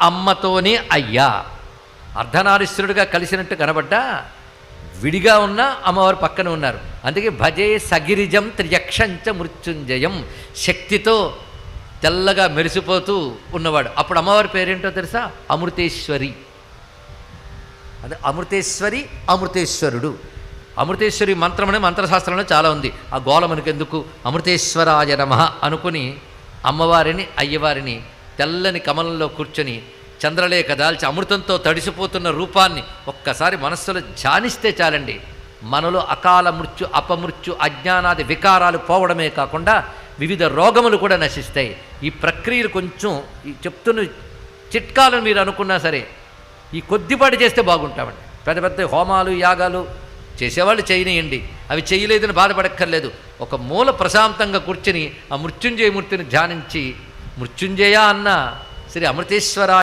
అమ్మతోనే అయ్యా. అర్ధనారీశ్వరుడిగా కలిసినట్టు కనబడ్డా విడిగా ఉన్న అమ్మవారు పక్కన ఉన్నారు. అందుకే భజే సగిరిజం త్రియక్షంచ మృత్యుంజయం, శక్తితో తెల్లగా మెరిసిపోతూ ఉన్నవాడు. అప్పుడు అమ్మవారి పేరేంటో తెలుసా? అమృతేశ్వరి. అదే అమృతేశ్వరి, అమృతేశ్వరుడు. అమృతేశ్వరి మంత్రం అనే మంత్రశాస్త్రంలో చాలా ఉంది. ఆ గోళ మనకెందుకు? అమృతేశ్వరాయ నమః అనుకుని అమ్మవారిని అయ్యవారిని తెల్లని కమలంలో కూర్చొని చంద్రలేఖ దాల్చి అమృతంతో తడిసిపోతున్న రూపాన్ని ఒక్కసారి మనస్సులో ధ్యానిస్తే చాలండి. మనలో అకాల మృత్యు, అపమృత్యు, అజ్ఞానాది వికారాలు పోవడమే కాకుండా వివిధ రోగములు కూడా నశిస్తాయి. ఈ ప్రక్రియలు కొంచెం ఈ చెప్తున్న చిట్కాలను మీరు అనుకున్నా సరే ఈ కొద్దిపాటి చేస్తే బాగుంటామండి. పెద్ద పెద్ద హోమాలు యాగాలు చేసేవాళ్ళు చేయనియండి, అవి చేయలేదని బాధపడక్కర్లేదు. ఒక మూల ప్రశాంతంగా కూర్చుని ఆ మృత్యుంజయమూర్తిని ధ్యానించి మృత్యుంజయ అన్న శ్రీ అమృతేశ్వర